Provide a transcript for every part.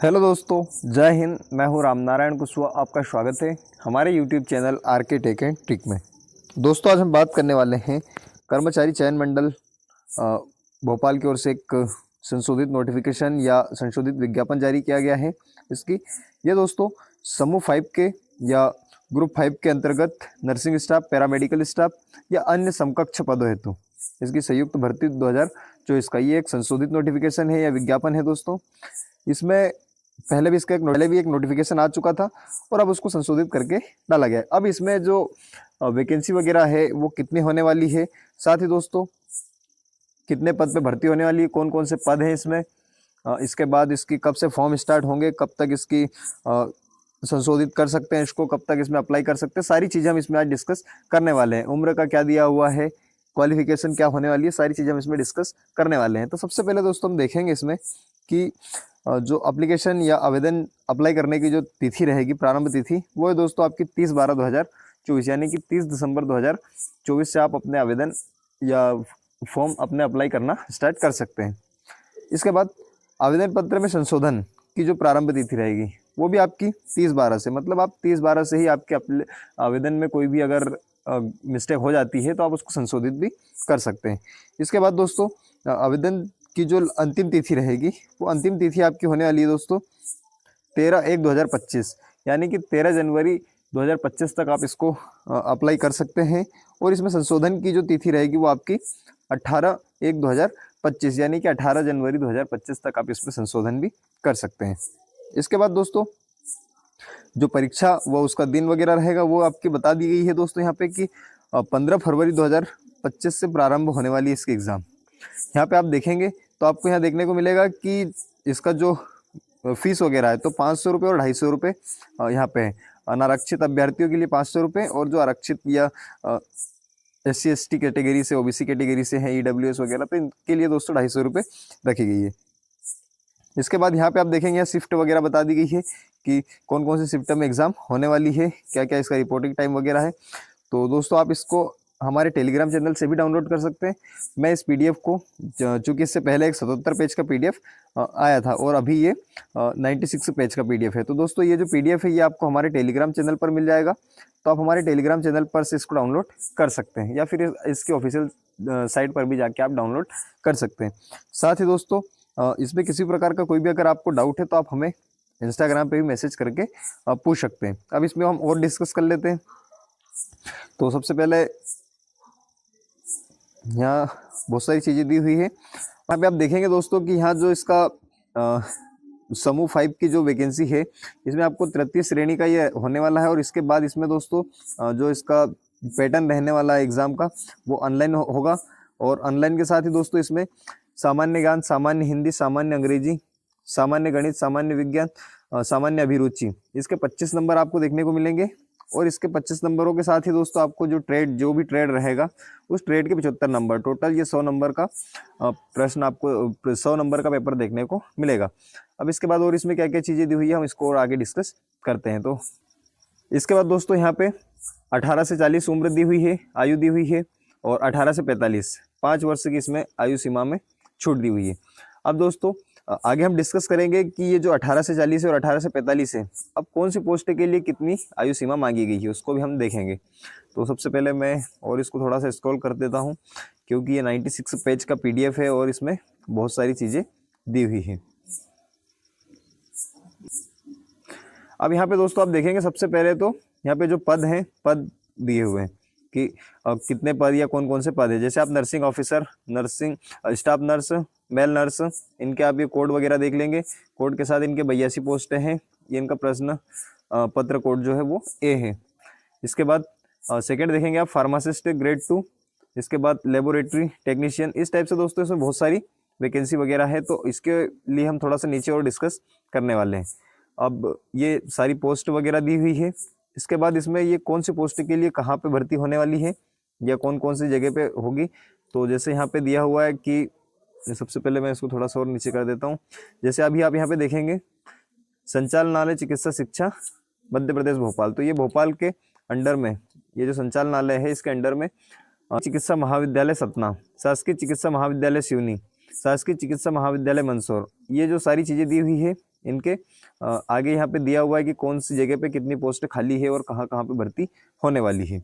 Hello दोस्तों, जय हिंद। मैं हूं रामनारायण कुशवाहा। आपका स्वागत है हमारे यूट्यूब चैनल आर के टेक एंड ट्रिक में। दोस्तों, आज हम बात करने वाले हैं कर्मचारी चयन मंडल भोपाल की ओर से एक संशोधित नोटिफिकेशन या संशोधित विज्ञापन जारी किया गया है इसकी। ये दोस्तों समूह 5 के या ग्रुप 5 के अंतर्गत नर्सिंग स्टाफ, पैरामेडिकल स्टाफ या अन्य समकक्ष पदों हेतु इसकी संयुक्त भर्ती 2024 का ये एक संशोधित नोटिफिकेशन है या विज्ञापन है दोस्तों। इसमें पहले भी एक नोटिफिकेशन आ चुका था और अब उसको संशोधित करके डाला गया है। अब इसमें जो वैकेंसी वगैरह है वो कितनी होने वाली है, साथ ही दोस्तों कितने पद पे भर्ती होने वाली है, कौन कौन से पद हैं इसमें, इसके बाद इसकी कब से फॉर्म स्टार्ट होंगे, कब तक इसकी संशोधित कर सकते हैं, इसको कब तक इसमें अप्लाई कर सकते हैं, सारी चीज़ें हम इसमें आज डिस्कस करने वाले हैं। उम्र का क्या दिया हुआ है, क्वालिफिकेशन क्या होने वाली है, सारी चीज़ें हम इसमें डिस्कस करने वाले हैं। तो सबसे पहले दोस्तों हम देखेंगे इसमें कि जो एप्लीकेशन या आवेदन अप्लाई करने की जो तिथि रहेगी, प्रारंभ तिथि, वो है दोस्तों आपकी 30/12/2024, यानी कि 30 दिसंबर 2024 से आप अपने आवेदन या फॉर्म अपने अप्लाई करना स्टार्ट कर सकते हैं। इसके बाद आवेदन पत्र में संशोधन की जो प्रारंभ तिथि रहेगी वो भी आपकी 30/12 से, मतलब आप 30/12 से ही आपके आवेदन में कोई भी अगर मिस्टेक हो जाती है तो आप उसको संशोधित भी कर सकते हैं। इसके बाद दोस्तों आवेदन की जो अंतिम तिथि रहेगी वो अंतिम तिथि आपकी होने वाली है दोस्तों 13/1/2025, यानी कि 13 जनवरी 2025 तक आप इसको अप्लाई कर सकते हैं। और इसमें संशोधन की जो तिथि रहेगी वो आपकी 18/1/2025, यानी कि 18 जनवरी 2025 तक आप इसमें संशोधन भी कर सकते हैं। इसके बाद दोस्तों जो परीक्षा व उसका दिन वगैरह रहेगा वो आपकी बता दी गई है दोस्तों यहाँ पे कि 15 फरवरी 2025 से प्रारंभ होने वाली है इसकी एग्ज़ाम। यहाँ पे आप देखेंगे तो आपको यहाँ देखने को मिलेगा कि इसका जो फीस वगैरह है तो 500 रुपये और 250 रुपये यहाँ पे है। अनारक्षित अभ्यर्थियों के लिए 500 रुपये और जो आरक्षित या SC ST कैटेगरी से, OBC कैटेगरी से है, EWS वगैरह, तो इनके लिए दोस्तों 250 रुपये रखी गई है। इसके बाद यहाँ पे आप देखेंगे यहाँ शिफ्ट वगैरह बता दी गई है कि कौन कौन सी शिफ्ट में एग्ज़ाम होने वाली है, क्या क्या इसका रिपोर्टिंग टाइम वगैरह है। तो दोस्तों आप इसको हमारे टेलीग्राम चैनल से भी डाउनलोड कर सकते हैं। मैं इस PDF को, चूँकि इससे पहले एक 77 पेज का PDF आया था और अभी ये 96 पेज का PDF है। तो दोस्तों ये जो PDF है ये आपको हमारे टेलीग्राम चैनल पर मिल जाएगा, तो आप हमारे टेलीग्राम चैनल पर से इसको डाउनलोड कर सकते हैं या फिर इसकी ऑफिशियल साइट पर भी जाके आप डाउनलोड कर सकते हैं। साथ ही दोस्तों इसमें किसी प्रकार का कोई भी अगर आपको डाउट है तो आप हमें इंस्टाग्राम पे भी मैसेज करके पूछ सकते हैं। अब इसमें हम और डिस्कस कर लेते हैं। तो सबसे पहले यहाँ बहुत सारी चीज़ें दी हुई है। यहाँ पे आप देखेंगे दोस्तों कि यहाँ जो इसका समूह 5 की जो वैकेंसी है इसमें आपको 33 श्रेणी का ये होने वाला है। और इसके बाद इसमें दोस्तों जो इसका पैटर्न रहने वाला है एग्ज़ाम का वो ऑनलाइन होगा। और ऑनलाइन के साथ ही दोस्तों इसमें सामान्य ज्ञान, सामान्य हिंदी, सामान्य अंग्रेजी, सामान्य गणित, सामान्य विज्ञान, सामान्य अभिरुचि, इसके 25 नंबर आपको देखने को मिलेंगे। और इसके 25 नंबरों के साथ ही दोस्तों आपको जो भी ट्रेड रहेगा उस ट्रेड के 75 नंबर, टोटल ये 100 नंबर का प्रश्न, आपको 100 नंबर का पेपर देखने को मिलेगा। अब इसके बाद और इसमें क्या क्या चीज़ें दी हुई है हम इसको और आगे डिस्कस करते हैं। तो इसके बाद दोस्तों यहाँ पे 18 से 40 उम्र दी हुई है, आयु दी हुई है, और 18 से 45 5 वर्ष की इसमें आयु सीमा में छूट दी हुई है। अब दोस्तों आगे हम डिस्कस करेंगे कि ये जो 18 से 40 है और 18 से 45 है, अब कौन सी पोस्ट के लिए कितनी आयु सीमा मांगी गई है उसको भी हम देखेंगे। तो सबसे पहले मैं और इसको थोड़ा सा स्क्रॉल कर देता हूँ क्योंकि ये 96 पेज का PDF है और इसमें बहुत सारी चीज़ें दी हुई हैं। अब यहाँ पे दोस्तों आप देखेंगे सबसे पहले तो यहाँ पे जो पद हैं, पद दिए हुए हैं कि कितने पद या कौन कौन से पद है। जैसे आप nursing officer, nursing staff nurse, male nurse, इनके आप ये कोड वगैरह देख लेंगे। कोड के साथ इनके 82 पोस्टें हैं। ये इनका प्रश्न पत्र कोड जो है वो A है। इसके बाद सेकंड देखेंगे आप फार्मासिस्ट ग्रेड 2, इसके बाद लेबोरेटरी टेक्नीशियन, इस टाइप से दोस्तों इसमें बहुत सारी वैकेंसी वगैरह है। तो इसके लिए हम थोड़ा सा नीचे और डिस्कस करने वाले हैं। अब ये सारी पोस्ट वगैरह दी हुई है। इसके बाद इसमें ये कौन सी पोस्ट के लिए कहाँ पे भर्ती होने वाली है या कौन कौन सी जगह पे होगी। तो जैसे यहाँ पे दिया हुआ है कि सबसे पहले मैं इसको थोड़ा सा और नीचे कर देता हूँ। जैसे अभी आप यहाँ पे देखेंगे संचालनालय चिकित्सा शिक्षा मध्य प्रदेश भोपाल, तो ये भोपाल के अंडर में ये जो संचालनालय है इसके अंडर में चिकित्सा महाविद्यालय सतना, शासकीय चिकित्सा महाविद्यालय सिवनी, शासकीय चिकित्सा महाविद्यालय मंदसौर, ये जो सारी चीज़ें दी हुई है इनके आगे यहाँ पे दिया हुआ है कि कौन सी जगह पे कितनी पोस्ट खाली है और कहाँ कहाँ पे भर्ती होने वाली है।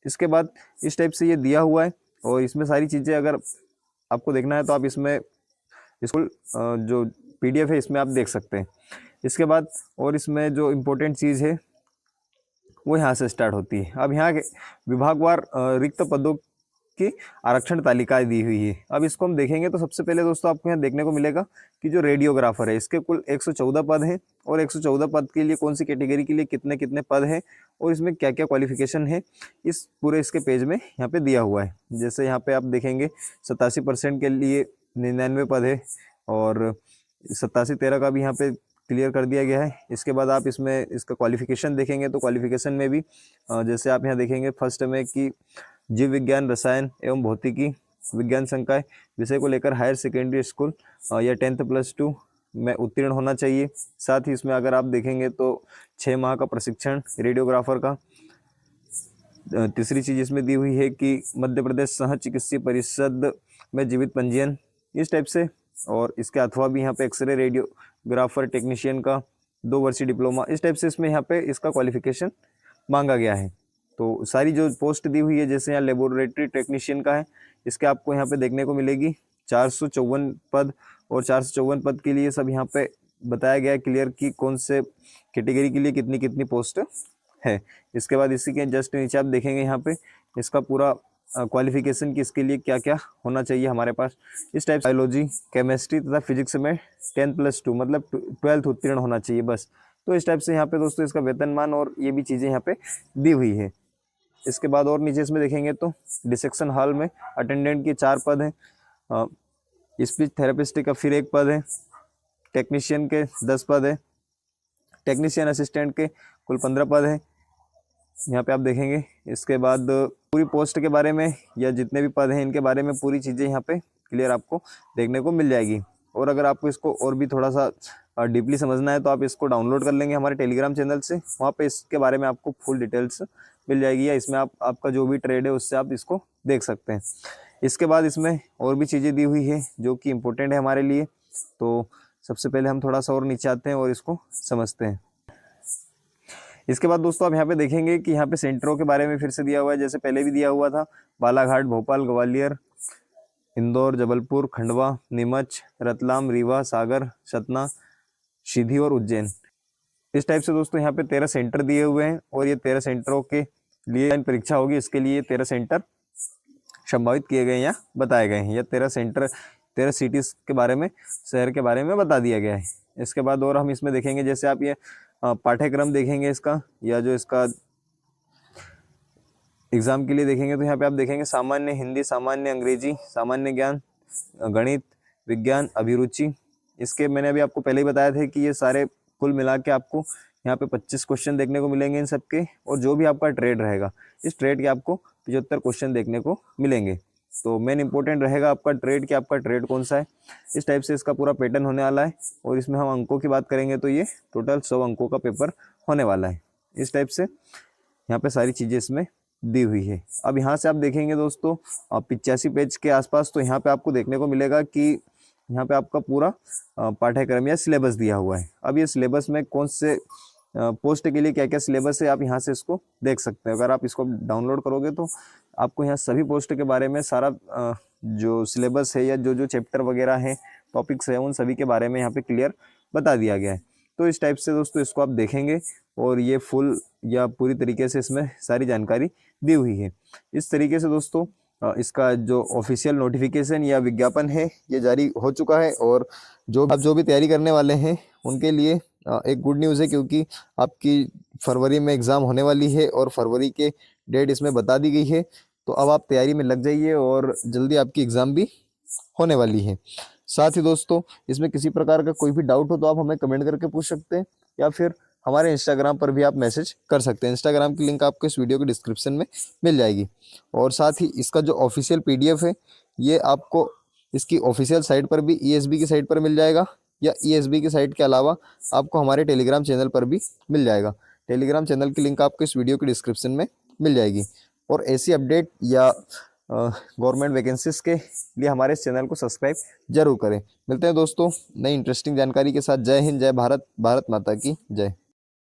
इसके बाद इस टाइप से ये दिया हुआ है और इसमें सारी चीज़ें अगर आपको देखना है तो आप इसमें इसको जो PDF है इसमें आप देख सकते हैं। इसके बाद और इसमें जो इम्पोर्टेंट चीज़ है वो यहाँ से स्टार्ट होती है। अब यहाँ के विभागवार रिक्त पदों की आरक्षण तालिकाएं दी हुई है। अब इसको हम देखेंगे तो सबसे पहले दोस्तों आपको यहाँ देखने को मिलेगा कि जो रेडियोग्राफर है इसके कुल 114 पद हैं और 114 पद के लिए कौन सी कैटेगरी के लिए कितने कितने पद हैं और इसमें क्या क्या क्वालिफिकेशन है इस पूरे इसके पेज में यहाँ पे दिया हुआ है। जैसे यहाँ पे आप देखेंगे 87% के लिए 99 पद है और 87-13 का भी यहाँ पे क्लियर कर दिया गया है। इसके बाद आप इसमें इसका क्वालिफिकेशन देखेंगे तो क्वालिफिकेशन में भी जैसे आप यहाँ देखेंगे फर्स्ट में कि जीव विज्ञान, रसायन एवं भौतिकी विज्ञान संकाय विषय को लेकर हायर सेकेंडरी स्कूल या 10th+2 में उत्तीर्ण होना चाहिए। साथ ही इसमें अगर आप देखेंगे तो 6 माह का प्रशिक्षण रेडियोग्राफर का। तीसरी चीज़ इसमें दी हुई है कि मध्य प्रदेश सह चिकित्सीय परिषद में जीवित पंजीयन इस टाइप से, और इसके अथवा भी यहाँ पे एक्सरे रेडियोग्राफर टेक्नीशियन का 2 वर्षीय डिप्लोमा इस टाइप से इसमें यहाँ पे इसका क्वालिफिकेशन मांगा गया है। तो सारी जो पोस्ट दी हुई है जैसे यहाँ लेबोरेटरी टेक्नीशियन का है इसके आपको यहाँ पे देखने को मिलेगी 454 पद और 454 पद के लिए सब यहाँ पे बताया गया है क्लियर कि कौन से कैटेगरी के लिए कितनी कितनी पोस्ट है। इसके बाद इसी के जस्ट नीचे आप देखेंगे यहाँ पे इसका पूरा क्वालिफिकेशन कि इसके लिए क्या क्या होना चाहिए हमारे पास। इस टाइप बायोलॉजी, केमिस्ट्री तथा फिजिक्स में 10+2 मतलब 12th उत्तीर्ण होना चाहिए बस। तो इस टाइप से यहाँ पे दोस्तों इसका वेतनमान और ये भी चीज़ें यहाँ पे दी हुई है। इसके बाद और नीचे इसमें देखेंगे तो डिसेक्शन हॉल में अटेंडेंट के 4 पद हैं, स्पीच थेरेपिस्ट का फिर 1 पद है, टेक्नीशियन के 10 पद है, टेक्नीशियन असिस्टेंट के कुल 15 पद हैं यहाँ पे आप देखेंगे। इसके बाद पूरी पोस्ट के बारे में या जितने भी पद हैं इनके बारे में पूरी चीज़ें यहाँ पे क्लियर आपको देखने को मिल जाएगी। और अगर आपको इसको और भी थोड़ा सा डीपली समझना है तो आप इसको डाउनलोड कर लेंगे हमारे टेलीग्राम चैनल से, वहाँ पे इसके बारे में आपको फुल डिटेल्स मिल जाएगी या इसमें आपका जो भी ट्रेड है उससे आप इसको देख सकते हैं। इसके बाद इसमें और भी चीज़ें दी हुई है जो कि इम्पोर्टेंट है हमारे लिए। तो सबसे पहले हम थोड़ा सा और नीचे आते हैं और इसको समझते हैं। इसके बाद दोस्तों आप यहाँ पे देखेंगे कि यहाँ पे सेंटरों के बारे में फिर से दिया हुआ है जैसे पहले भी दिया हुआ था, बालाघाट, भोपाल, ग्वालियर, इंदौर, जबलपुर, खंडवा, नीमच, रतलाम, रीवा, सागर, सतना, सीधी और उज्जैन। इस टाइप से दोस्तों यहाँ पे 13 सेंटर दिए हुए हैं और ये 13 सेंटरों के लिए परीक्षा होगी। इसके लिए 13 सेंटर संभावित किए गए या बताए गए हैं या 13 सेंटर 13 सिटीज़ के बारे में, शहर के बारे में बता दिया गया है। इसके बाद और हम इसमें देखेंगे जैसे आप ये पाठ्यक्रम देखेंगे इसका या जो इसका एग्ज़ाम के लिए देखेंगे तो यहाँ पे आप देखेंगे सामान्य हिंदी, सामान्य अंग्रेजी, सामान्य ज्ञान, गणित, विज्ञान, अभिरुचि। इसके मैंने अभी आपको पहले ही बताया था कि ये सारे कुल मिला के आपको यहाँ पे 25 क्वेश्चन देखने को मिलेंगे इन सब के, और जो भी आपका ट्रेड रहेगा इस ट्रेड के आपको 75 क्वेश्चन देखने को मिलेंगे। तो मेन इंपॉर्टेंट रहेगा आपका ट्रेड कि आपका ट्रेड कौन सा है। इस टाइप से इसका पूरा पैटर्न होने वाला है और इसमें हम अंकों की बात करेंगे तो ये टोटल 100 अंकों का पेपर होने वाला है। इस टाइप से यहाँ पे सारी चीज़ें इसमें दी हुई है। अब यहाँ से आप देखेंगे दोस्तों 85 पेज के आसपास, तो यहाँ पे आपको देखने को मिलेगा कि यहाँ पे आपका पूरा पाठ्यक्रम या सिलेबस दिया हुआ है। अब ये सिलेबस में कौन से पोस्ट के लिए क्या क्या सिलेबस है आप यहाँ से इसको देख सकते हैं। अगर आप इसको डाउनलोड करोगे तो आपको यहाँ सभी पोस्ट के बारे में सारा जो सिलेबस है या जो जो चैप्टर वगैरह हैं, टॉपिक्स है, उन सभी के बारे में यहाँ पे क्लियर बता दिया गया है। तो इस टाइप से दोस्तों इसको आप देखेंगे और ये फुल या पूरी तरीके से इसमें सारी जानकारी दी हुई है। इस तरीके से दोस्तों इसका जो ऑफिशियल नोटिफिकेशन या विज्ञापन है ये जारी हो चुका है, और जो भी तैयारी करने वाले हैं उनके लिए एक गुड न्यूज़ है, क्योंकि आपकी फरवरी में एग्ज़ाम होने वाली है और फरवरी के डेट इसमें बता दी गई है। तो अब आप तैयारी में लग जाइए और जल्दी आपकी एग्ज़ाम भी होने वाली है। साथ ही दोस्तों इसमें किसी प्रकार का कोई भी डाउट हो तो आप हमें कमेंट करके पूछ सकते हैं या फिर हमारे इंस्टाग्राम पर भी आप मैसेज कर सकते हैं। इंस्टाग्राम की लिंक आपको इस वीडियो के डिस्क्रिप्शन में मिल जाएगी। और साथ ही इसका जो ऑफिशियल PDF है ये आपको इसकी ऑफिशियल साइट पर भी ESB की साइट पर मिल जाएगा, या ESB की साइट के अलावा आपको हमारे टेलीग्राम चैनल पर भी मिल जाएगा। टेलीग्राम चैनल की लिंक आपको इस वीडियो के डिस्क्रिप्शन में मिल जाएगी। और ऐसी अपडेट या गवर्नमेंट वैकेंसीज के लिए हमारे इस चैनल को सब्सक्राइब जरूर करें। मिलते हैं दोस्तों नई इंटरेस्टिंग जानकारी के साथ। जय हिंद, जय भारत, भारत माता की जय।